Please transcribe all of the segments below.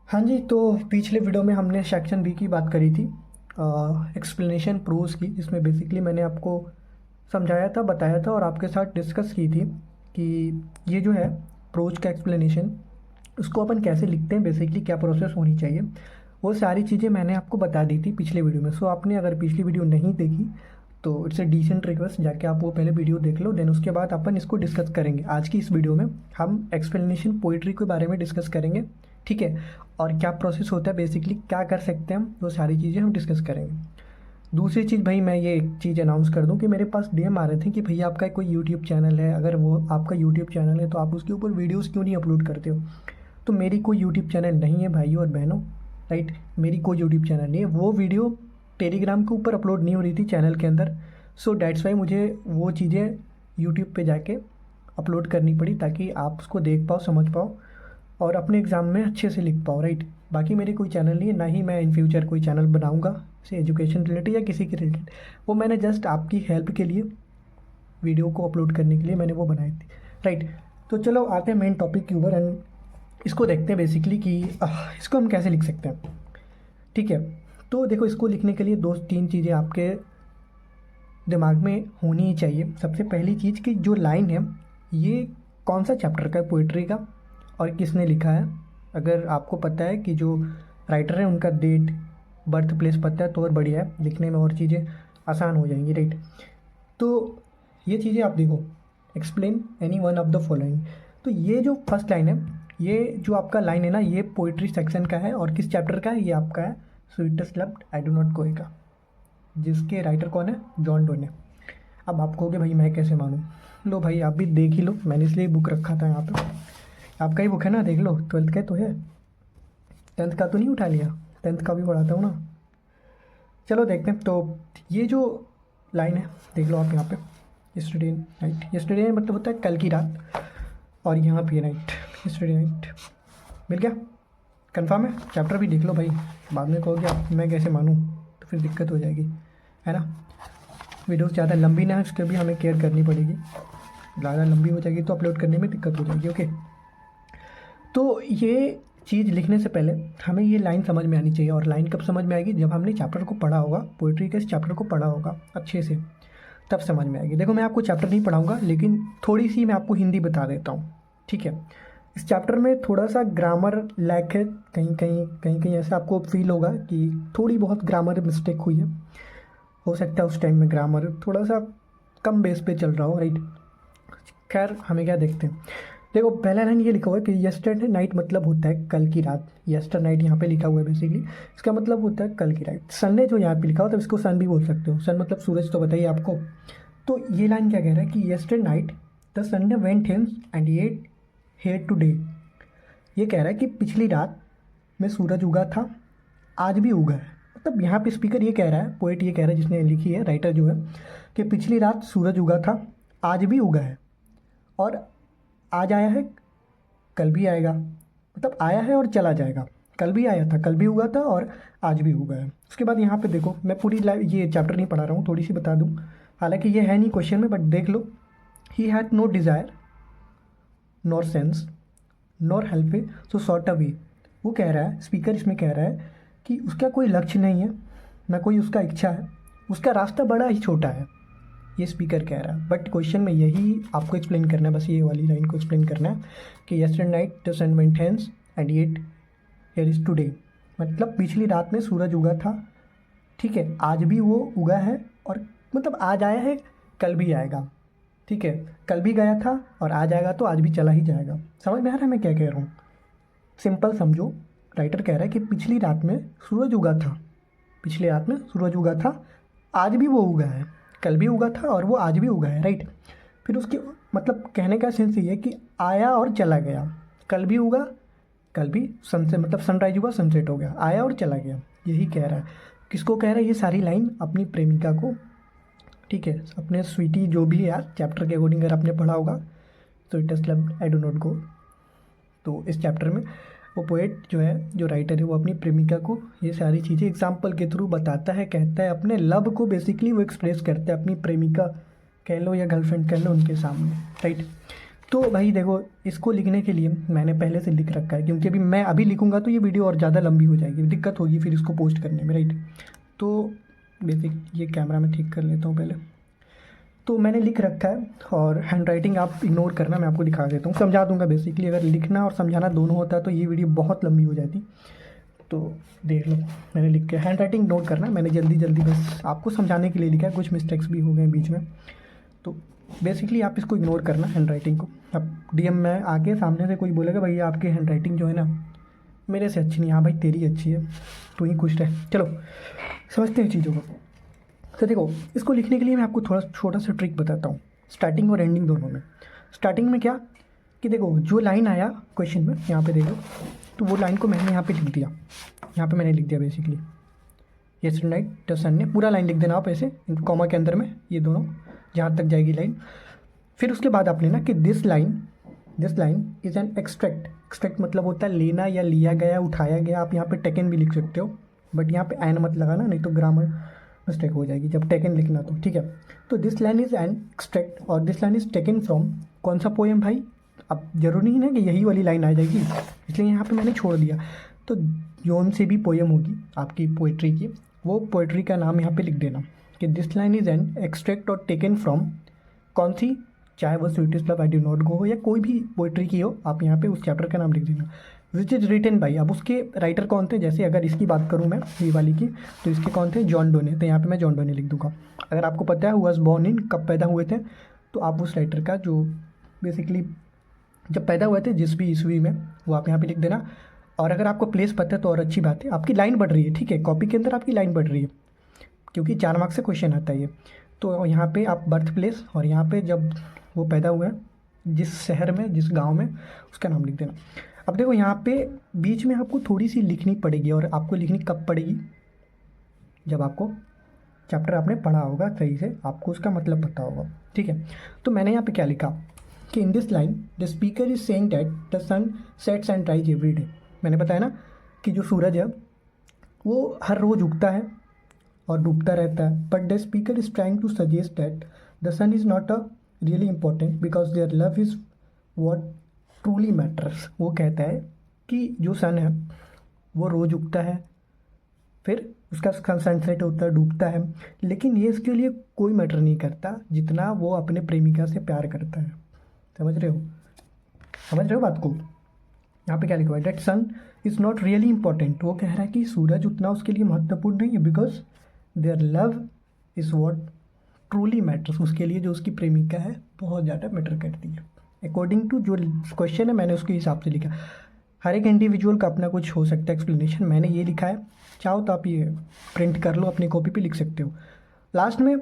हाँ जी, तो पिछले वीडियो में हमने सेक्शन बी की बात करी थी, एक्सप्लेनेशन प्रोज की, जिसमें बेसिकली मैंने आपको समझाया था, बताया था और आपके साथ डिस्कस की थी कि ये जो है प्रोज का एक्सप्लेनेशन, उसको अपन कैसे लिखते हैं, बेसिकली क्या प्रोसेस होनी चाहिए, वो सारी चीज़ें मैंने आपको बता दी थी पिछले वीडियो में। सो आपने अगर पिछली वीडियो नहीं देखी तो इट्स ए डिसेंट रिक्वेस्ट, जाके आप वो पहले वीडियो देख लो, देन उसके बाद अपन इसको डिस्कस करेंगे। आज की इस वीडियो में हम एक्सप्लेनेशन पोइट्री के बारे में डिस्कस करेंगे, ठीक है। और क्या प्रोसेस होता है, बेसिकली क्या कर सकते हैं हम, वो सारी चीज़ें हम डिस्कस करेंगे। दूसरी चीज़ भाई, मैं ये एक चीज़ अनाउंस कर दूं कि मेरे पास डीएम आ रहे थे कि भैया आपका कोई यूट्यूब चैनल है, अगर वो आपका यूट्यूब चैनल है तो आप उसके ऊपर वीडियोस क्यों नहीं अपलोड करते हो। तो मेरी कोई यूट्यूब चैनल नहीं है भाइयों और बहनों, राइट। मेरी कोई यूट्यूब चैनल नहीं है, वो वीडियो टेलीग्राम के ऊपर अपलोड नहीं हो रही थी चैनल के अंदर। सो डैट्स वाई मुझे वो चीज़ें यूट्यूब पे जाके अपलोड करनी पड़ी, ताकि आप उसको देख पाओ, समझ पाओ और अपने एग्ज़ाम में अच्छे से लिख पाओ, राइट। बाकी मेरी कोई चैनल नहीं है, ना ही मैं इन फ्यूचर कोई चैनल बनाऊंगा से एजुकेशन रिलेटेड या किसी के रिलेटेड। वो मैंने जस्ट आपकी हेल्प के लिए, वीडियो को अपलोड करने के लिए मैंने वो बनाई थी, राइट। तो चलो आते हैं मेन टॉपिक के ऊपर एंड इसको देखते हैं बेसिकली कि इसको हम कैसे लिख सकते हैं, ठीक है। तो देखो, इसको लिखने के लिए दो तीन चीज़ें आपके दिमाग में होनी ही चाहिए। सबसे पहली चीज़ कि जो लाइन है ये कौन सा चैप्टर का है पोइट्री का और किसने लिखा है। अगर आपको पता है कि जो राइटर है उनका डेट, बर्थ प्लेस पता है तो और बढ़िया है, लिखने में और चीज़ें आसान हो जाएंगी, राइट। तो ये चीज़ें आप देखो, explain any one of the following. तो ये जो फर्स्ट लाइन है, ये जो आपका लाइन है ना, ये पोइट्री सेक्शन का है और किस चैप्टर का है, ये आपका है sweetest loved I do not कोई का, जिसके राइटर कौन है, जॉन डोन है। अब आप कहोगे भाई मैं कैसे मानूँ, लो भाई आप भी देख ही लो, मैंने इसलिए बुक रखा था यहाँ पे, आपका ही बुक है ना, देख लो, 12th का तो है, 10th का तो नहीं उठा लिया, 10th का भी पढ़ाता हूँ ना। चलो देखते हैं। तो ये जो लाइन है देख लो आप यहाँ पे, यस्टरडे नाइट, यस्टरडे मतलब होता है कल की रात, और यहाँ पे नाइट, यस्टरडे नाइट, मिल गया, कंफर्म है। चैप्टर भी देख लो भाई, बाद में कहोगे आप मैं कैसे मानूँ, तो फिर दिक्कत हो जाएगी, है ना। वीडियो ज़्यादा लंबी ना है, उसके भी हमें केयर करनी पड़ेगी, ज़्यादा लंबी हो जाएगी तो अपलोड करने में दिक्कत हो जाएगी, ओके। तो ये चीज़ लिखने से पहले हमें ये लाइन समझ में आनी चाहिए, और लाइन कब समझ में आएगी, जब हमने चैप्टर को पढ़ा होगा, पोइट्री के इस चैप्टर को पढ़ा होगा अच्छे से, तब समझ में आएगी। देखो मैं आपको चैप्टर नहीं पढ़ाऊँगा, लेकिन थोड़ी सी मैं आपको हिंदी बता देता हूँ, ठीक है। इस चैप्टर में थोड़ा सा ग्रामर लैक है, कहीं ऐसा आपको फील होगा कि थोड़ी बहुत ग्रामर मिस्टेक हुई है, हो सकता है उस टाइम में ग्रामर थोड़ा सा कम बेस पे चल रहा हो, राइट। खैर हमें क्या देखते हैं। देखो पहला लाइन ये लिखा हुआ है कि यस्टरडे नाइट मतलब होता है कल की रात, यस्टर नाइट यहाँ पे लिखा हुआ है बेसिकली, इसका मतलब होता है कल की रात। संडे जो यहाँ पे लिखा होता है इसको सन भी बोल सकते हो, सन मतलब सूरज, तो बताइए आपको। तो ये लाइन क्या कह रहा है कि यस्टर night the Sunday went hymns and yet here today. ये कह रहा है कि पिछली रात में सूरज उगा था, आज भी उगा है। मतलब यहाँ पे स्पीकर ये कह रहा है, पोइट ये कह रहा है, जिसने लिखी है, राइटर जो है, कि पिछली रात सूरज उगा था, आज भी उगा है, और आज आया है, कल भी आएगा। मतलब आया है और चला जाएगा, कल भी आया था, कल भी उगा था और आज भी उगा है। उसके बाद यहाँ पे देखो, मैं पूरी ये चैप्टर नहीं पढ़ा रहा हूँ, थोड़ी सी बता दूँ, हालांकि ये है नहीं क्वेश्चन में, बट देख लो। He had no desire nor sense nor help so sort a way. वो कह रहा है, स्पीकर इसमें कह रहा है कि उसका कोई लक्ष्य नहीं है, ना कोई उसका इच्छा है, उसका रास्ता बड़ा ही छोटा है, ये स्पीकर कह रहा है। बट क्वेश्चन में यही आपको एक्सप्लेन करना है, बस ये वाली लाइन को एक्सप्लेन करना है कि yesterday night the sun went hence and yet here is today. मतलब पिछली रात में सूरज उगा था, ठीक है, आज भी वो उगा है, और मतलब आज आया है, कल भी आएगा, ठीक है, कल भी गया था और आज आएगा, तो आज भी चला ही जाएगा। समझ में आ रहा है मैं क्या कह रहा हूँ, सिंपल समझो। राइटर कह रहा है कि पिछली रात में सूरज उगा था, पिछली रात में सूरज उगा था, आज भी वो उगा है, कल भी उगा था और वो आज भी उगा है, राइट। फिर उसके मतलब कहने का सेंस ये है कि आया और चला गया, कल भी उगा, कल भी सनसेट मतलब सनराइज हुआ, सनसेट हो गया, आया और चला गया, यही कह रहा है। किसको कह रहा है ये सारी लाइन, अपनी प्रेमिका को, ठीक है, अपने स्वीटी जो भी है यार, चैप्टर के अकॉर्डिंग अगर आपने पढ़ा होगा तो it is love I do not go. तो इस चैप्टर में वो पोएट जो है, जो राइटर है, वो अपनी प्रेमिका को ये सारी चीज़ें एग्जाम्पल के थ्रू बताता है, कहता है, अपने लव को बेसिकली वो एक्सप्रेस करता है, अपनी प्रेमिका कह लो या गर्लफ्रेंड कह लो, उनके सामने, राइट। तो भाई देखो, इसको लिखने के लिए मैंने पहले से लिख रखा है, क्योंकि मैं अभी लिखूंगा तो ये वीडियो और ज़्यादा लंबी हो जाएगी, दिक्कत होगी फिर इसको पोस्ट करने में, राइट। तो बेसिक ये कैमरा मैं ठीक कर लेता हूँ पहले। तो मैंने लिख रखा है, और हैंड राइटिंग आप इग्नोर करना, मैं आपको दिखा देता हूँ, समझा दूंगा। बेसिकली अगर लिखना और समझाना दोनों होता तो ये वीडियो बहुत लंबी हो जाती। तो देख लो, मैंने लिख के हैंड राइटिंग नोट करना, मैंने जल्दी जल्दी बस आपको समझाने के लिए लिखा है, कुछ मिस्टेक्स भी हो गए बीच में। तो बेसिकली आप इसको इग्नोर करना हैंड राइटिंग को। अब डीएम में आके सामने से कोई बोलेगा भैया आपकी हैंड राइटिंग जो है ना मेरे से अच्छी नहीं, हाँ भाई तेरी अच्छी है, तू ही खुश रह। चलो समझते हैं चीज़ों को। तो देखो, इसको लिखने के लिए मैं आपको थोड़ा छोटा सा ट्रिक बताता हूँ, स्टार्टिंग और एंडिंग दोनों में। स्टार्टिंग में क्या कि देखो, जो लाइन आया क्वेश्चन में यहाँ पे देखो, तो वो लाइन को मैंने यहाँ पे लिख दिया, यहाँ पे मैंने लिख दिया बेसिकली यस्टरडे द सन ने, पूरा लाइन लिख देना आप ऐसे कॉमा के अंदर में, ये दोनों जहाँ तक जाएगी लाइन। फिर उसके बाद आप लेना कि this line is an extract. Extract मतलब होता है लेना या लिया गया, उठाया गया। आप यहाँ पे टेकन भी लिख सकते हो, बट यहाँ पे एन मत लगाना, नहीं तो ग्रामर मिस्टेक हो जाएगी जब टेकन लिखना तो, ठीक है। तो this line is an extract और this line is taken from कौन सा पोएम भाई। अब जरूरी नहीं है कि यही वाली लाइन आ जाएगी, इसलिए यहाँ पे मैंने छोड़ दिया। तो जोन से भी पोएम होगी आपकी पोइट्री की, वो पोइट्री का नाम यहाँ पे लिख देना कि this line is an extract और टेकन फ्रॉम कौन सी, चाहे वो sweetest love I do not go हो या कोई भी पोइट्री की हो, आप यहाँ पे उस चैप्टर का नाम लिख देना। विच इज़ रिटन बाई, अब उसके राइटर कौन थे, जैसे अगर इसकी बात करूँ मैं ये वाली की, तो इसके कौन थे, जॉन डोने, तो यहाँ पे मैं जॉन डोने लिख दूँगा। अगर आपको पता है वॉज बॉर्न इन, कब पैदा हुए थे, तो आप उस राइटर का जो बेसिकली जब पैदा हुए थे जिस भी ईस्वी में, वो आप यहाँ पे लिख देना। और अगर आपको प्लेस पता है तो और अच्छी बात है, आपकी लाइन बढ़ रही है, ठीक है, कॉपी के अंदर आपकी लाइन बढ़ रही है, क्योंकि 4 मार्क्स से क्वेश्चन आता है ये। तो यहाँ पे आप बर्थ प्लेस और यहाँ पे जब वो पैदा हुआ है, जिस शहर में, जिस गांव में, उसका नाम लिख देना। अब देखो यहाँ पे बीच में आपको थोड़ी सी लिखनी पड़ेगी, और आपको लिखनी कब पड़ेगी, जब आपको चैप्टर आपने पढ़ा होगा सही से, आपको उसका मतलब पता होगा, ठीक है। तो मैंने यहाँ पे क्या लिखा कि in this line the speaker is saying that the sun sets and rise every day. मैंने बताया ना कि जो सूरज है वो हर रोज़ उगता है और डूबता रहता है, but the speaker is trying to suggest that the sun is not a really important because their love is what truly matters. वो कहता है कि जो सन है वो रोज़ उगता है, फिर उसका सनसेट होता है, डूबता है, लेकिन ये इसके लिए कोई मैटर नहीं करता जितना वो अपने प्रेमिका से प्यार करता है। समझ रहे हो बात को। यहाँ पे क्या लिखा हुआ है, that sun is not really important. वो कह रहा है कि सूरज उतना उसके लिए महत्वपूर्ण नहीं है, because their love is what truly matters. उसके लिए जो उसकी प्रेमिका है बहुत ज़्यादा मैटर करती है। अकॉर्डिंग टू जो क्वेश्चन है मैंने उसके हिसाब से लिखा। हर एक इंडिविजुअल का अपना कुछ हो सकता है एक्सप्लेनेशन, मैंने ये लिखा है। चाहो तो आप ये प्रिंट कर लो, अपनी कॉपी पे लिख सकते हो। लास्ट में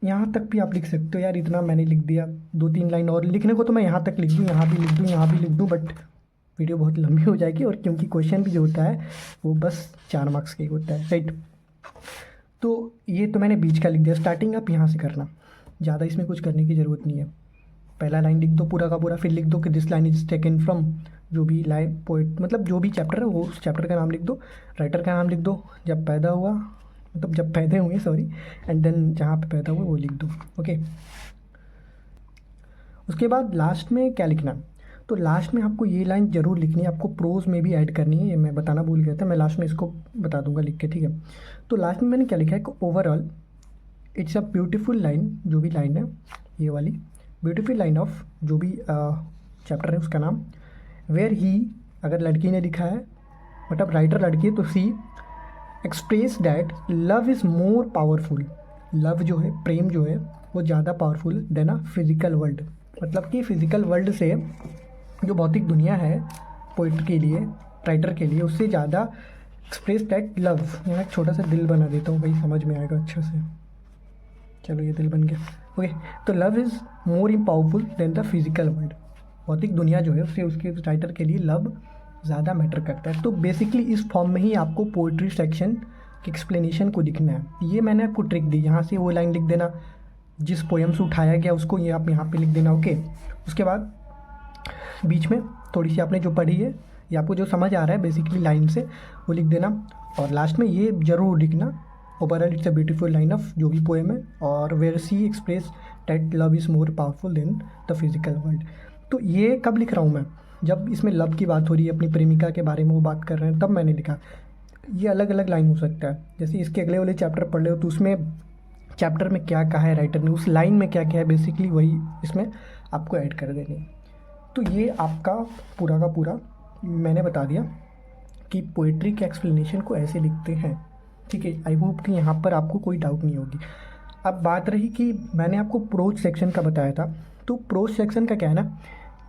यहाँ तक भी आप लिख सकते हो, यार इतना मैंने लिख दिया, 2-3 लाइन और लिखने को तो मैं यहाँ तक लिख दूँ, यहाँ भी लिख दूँ, यहाँ भी लिख दूँ, बट वीडियो बहुत लंबी हो जाएगी, और क्योंकि क्वेश्चन भी जो होता है वो बस 4 मार्क्स का ही होता है, राइट। तो ये तो मैंने बीच का लिख दिया। स्टार्टिंग आप यहाँ से करना, ज़्यादा इसमें कुछ करने की ज़रूरत नहीं है। पहला लाइन लिख दो पूरा का पूरा, फिर लिख दो कि this line is taken from, जो भी लाइन पोइट मतलब जो भी चैप्टर है वो उस चैप्टर का नाम लिख दो, राइटर का नाम लिख दो, जब पैदा हुआ मतलब जब पैदा हुए सॉरी, एंड देन जहाँ पे पैदा हुए वो लिख दो, ओके। उसके बाद लास्ट में क्या लिखना, तो लास्ट में आपको ये लाइन ज़रूर लिखनी है, आपको प्रोज में भी ऐड करनी है, ये मैं बताना भूल गया था, मैं लास्ट में इसको बता दूंगा लिख के, ठीक है। तो लास्ट में मैंने क्या लिखा है कि overall it's a beautiful line, जो भी लाइन है ये वाली ब्यूटीफुल लाइन ऑफ जो भी चैप्टर है उसका नाम, वेयर ही अगर लड़की ने लिखा है मतलब राइटर लड़की है तो she express that love is more powerful. Love जो है, प्रेम जो है वो ज़्यादा powerful than a physical world. मतलब कि फिजिकल वर्ल्ड से जो भौतिक दुनिया है पोइट के लिए, राइटर के लिए, उससे ज़्यादा एक्सप्रेस दैट लव। यहाँ एक छोटा सा दिल बना देता हूँ भाई, समझ में आएगा अच्छा से। चलो ये दिल बन गया, ओके। तो love is more powerful than the physical world. भौतिक दुनिया जो है उससे उसके राइटर के लिए लव ज़्यादा मैटर करता है। तो बेसिकली इस फॉर्म में ही आपको पोइट्री सेक्शन की एक्सप्लेनेशन को लिखना है। ये मैंने आपको ट्रिक दी, यहाँ से वो लाइन लिख देना जिस पोएम से उठाया गया उसको, ये आप यहाँ पे लिख देना, ओके। उसके बाद बीच में थोड़ी सी आपने जो पढ़ी है या आपको जो समझ आ रहा है बेसिकली लाइन से वो लिख देना, और लास्ट में ये ज़रूर लिखना overall it's a beautiful line of जो भी पोएम है, और where she express that love is more powerful than the physical world. तो ये कब लिख रहा हूँ मैं, जब इसमें लव की बात हो रही है, अपनी प्रेमिका के बारे में वो बात कर रहे हैं, तब मैंने लिखा। ये अलग अलग लाइन हो सकता है, जैसे इसके अगले वाले चैप्टर पढ़ ले हो तो उसमें चैप्टर में क्या कहा है राइटर ने, उस लाइन में क्या क्या है, बेसिकली वही इसमें आपको ऐड कर देनी है। तो ये आपका पूरा का पूरा मैंने बता दिया कि पोइट्री के एक्सप्लेनेशन को ऐसे लिखते हैं, ठीक है। आई होप कि यहाँ पर आपको कोई डाउट नहीं होगी। अब बात रही कि मैंने आपको प्रोज सेक्शन का बताया था, तो प्रोज सेक्शन का क्या है ना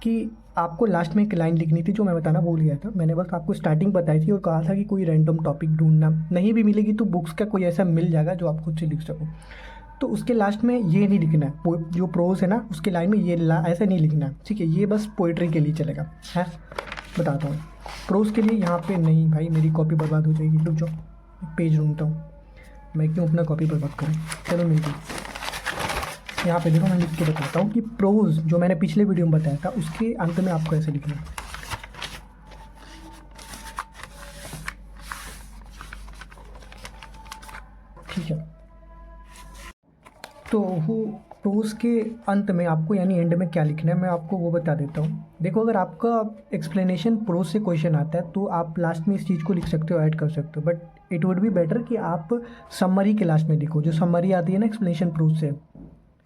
कि आपको लास्ट में एक लाइन लिखनी थी, जो मैं बताना भूल गया था। मैंने बस आपको स्टार्टिंग बताई थी और कहा था कि कोई रैंडम टॉपिक ढूंढना, नहीं भी मिलेगी तो बुक्स का कोई ऐसा मिल जाएगा जो आप खुद से लिख सको। तो उसके लास्ट में ये नहीं लिखना है, जो प्रोज है ना उसके लाइन में ये ऐसा नहीं लिखना है, ठीक है। ये बस पोइट्री के लिए चलेगा, है बताता हूँ। प्रोज के लिए यहाँ पे नहीं भाई, मेरी कॉपी बर्बाद हो जाएगी, रुक जाओ पेज ढूंढता हूँ, मैं क्यों अपना कॉपी बर्बाद करूँ। चलो मिलती यहाँ पे देखो, मैं लिख के बताता हूँ कि प्रोज जो मैंने पिछले वीडियो में बताया था उसके अंत में आपको ऐसे लिखना है, ठीक है। तो वो प्रोज के अंत में आपको यानी एंड में क्या लिखना है मैं आपको वो बता देता हूँ। देखो, अगर आपका एक्सप्लेनेशन प्रोज से क्वेश्चन आता है तो आप लास्ट में इस चीज़ को लिख सकते हो, ऐड कर सकते हो, but it would be better कि आप समरी के लास्ट में लिखो। जो समरी आती है ना एक्सप्लेनेशन प्रोज से,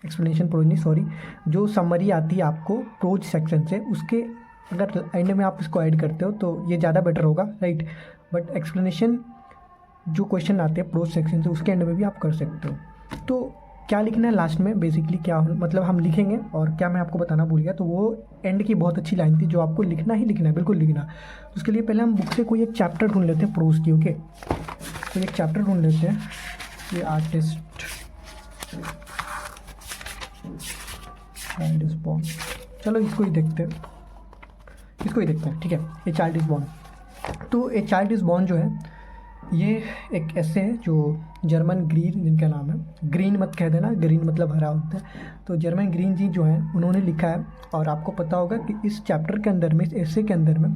एक्सप्लेनेशन प्रोज नहीं सॉरी, जो समरी आती है आपको प्रोज सेक्शन से, उसके अगर एंड में आप इसको ऐड करते हो तो ये ज़्यादा बेटर होगा, राइट। बट एक्सप्लेनेशन जो क्वेश्चन आते हैं प्रोज सेक्शन से उसके एंड में भी आप कर सकते हो। तो क्या लिखना है लास्ट में, बेसिकली क्या मतलब हम लिखेंगे, और क्या मैं आपको बताना भूल गया, तो वो एंड की बहुत अच्छी लाइन थी जो आपको लिखना ही लिखना है, बिल्कुल लिखना। तो उसके लिए पहले हम बुक से कोई एक चैप्टर ढूंढ लेते हैं प्रोज की, ओके। तो एक चैप्टर ढूंढ लेते हैं, ये आर्टिस्ट चाइल्ड इज बॉर्न, चलो इसको ही देखते हैं, इसको ही देखते हैं, ठीक है। ए चाइल्ड इज़ बॉर्न, तो ए चाइल्ड इज़ बॉर्न जो है ये एक ऐसे है जो जर्मन ग्रीन, जिनका नाम है, ग्रीन मत कह देना, ग्रीन मतलब हरा होता है, तो जर्मन ग्रीन जी जो है उन्होंने लिखा है। और आपको पता होगा कि इस चैप्टर के अंदर में, इस एसे के अंदर में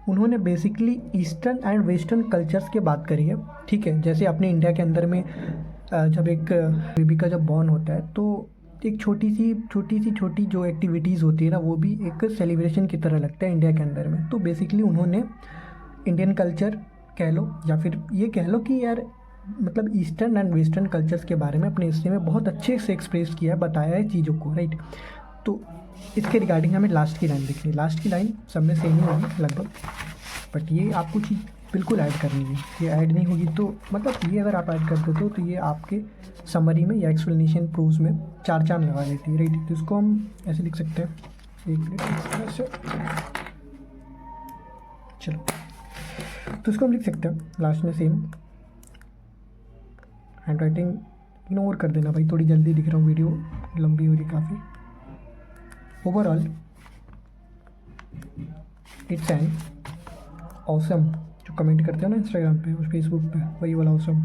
उन्होंने basically eastern and western cultures की बात करी है, ठीक है। जैसे अपने इंडिया के अंदर में जब एक बेबी का जब बॉर्न होता है तो एक छोटी जो एक्टिविटीज़ होती है ना, वो भी एक सेलिब्रेशन की तरह लगता है इंडिया के अंदर में। तो बेसिकली उन्होंने इंडियन कल्चर कह लो या फिर ये कह लो कि यार मतलब ईस्टर्न एंड वेस्टर्न कल्चर्स के बारे में अपने हिस्से में बहुत अच्छे से एक्सप्रेस किया, बताया है चीज़ों को, राइट। तो इसके रिगार्डिंग हमें लास्ट की लाइन लिखनी है, लास्ट की लाइन सब में सेम ही होगी लगभग, बट ये आपको चीज़ बिल्कुल ऐड करनी है। ये ऐड नहीं होगी तो मतलब ये अगर आप ऐड कर देते हो तो ये आपके समरी में या एक्सप्लेनेशन प्रोज में चार चांद लगा देती है, राइट। तो इसको हम ऐसे लिख सकते हैं, एक मिनट ऐसे, चलो तो इसको हम लिख सकते हैं लास्ट में सेम। हैंड राइटिंग इग्नोर कर देना भाई, थोड़ी जल्दी लिख रहा हूँ, वीडियो लंबी हो रही काफ़ी। ओवरऑल इट्स एन ऑसम, जो कमेंट करते हो ना इंस्टाग्राम पे और फेसबुक पे, वही वाला ऑसम।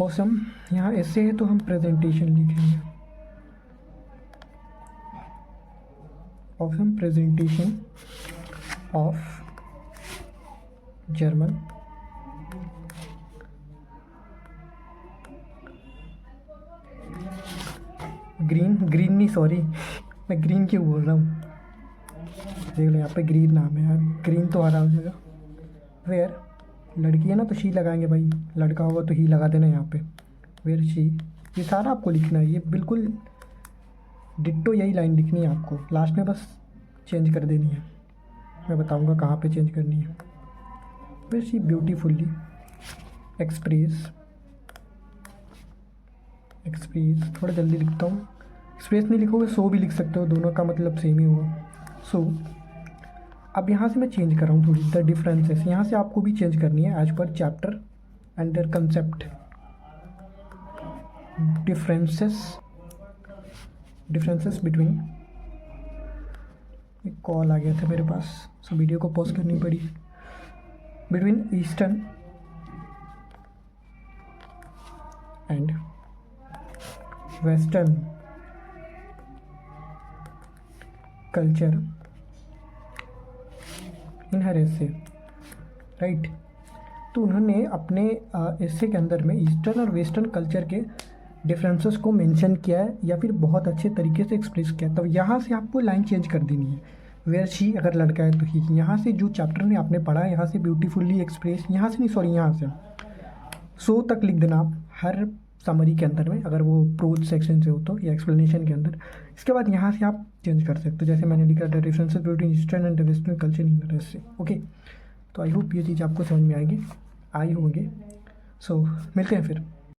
ऑसम यहाँ ऐसे है तो हम प्रेजेंटेशन लिखेंगे, awesome presentation of German green नहीं सॉरी, मैं ग्रीन क्यों बोल रहा हूँ, देख लो यहाँ पे ग्रीन नाम है यार, ग्रीन तो हरा हो जाएगा। वेयर लड़की है ना तो शी लगाएंगे भाई, लड़का होगा तो ही लगा देना यहाँ पे, वेयर शी, ये सारा आपको लिखना है, ये बिल्कुल डिट्टो यही लाइन लिखनी है आपको, लास्ट में बस चेंज कर देनी है, मैं बताऊँगा कहाँ पे चेंज करनी है। वेयर शी ब्यूटीफुल्ली एक्सप्रेस, थोड़ा जल्दी लिखता हूँ, एक्सप्रेस नहीं लिखोगे सो भी लिख सकते हो, दोनों का मतलब सेम ही होगा। सो अब यहाँ से मैं चेंज कर रहा हूँ थोड़ी द डिफरेंसेस, यहाँ से आपको भी चेंज करनी है as per chapter and their concept. Differences between, एक कॉल आ गया था मेरे पास, सो वीडियो को पॉज करनी पड़ी। Between eastern and western culture in her essay, right. तो उन्होंने अपने एसे के अंदर में ईस्टर्न और वेस्टर्न कल्चर के डिफरेंसेस को मेंशन किया है या फिर बहुत अच्छे तरीके से एक्सप्रेस किया है, तो यहाँ से आपको लाइन चेंज कर देनी है। वेयर शी अगर लड़का है तो ही, यहाँ से जो चैप्टर में आपने पढ़ा है यहाँ से ब्यूटीफुल्ली एक्सप्रेस, यहाँ से नहीं सॉरी यहाँ से सो तक लिख देना आप हर समरी के अंदर में, अगर वो प्रोज सेक्शन से हो तो या एक्सप्लेनेशन के अंदर। इसके बाद यहाँ से आप चेंज कर सकते हो, जैसे मैंने लिखा the differences between eastern and western culture in university. Okay, तो आई होप ये चीज़ आपको समझ में आई होंगे। सो मिलते हैं फिर।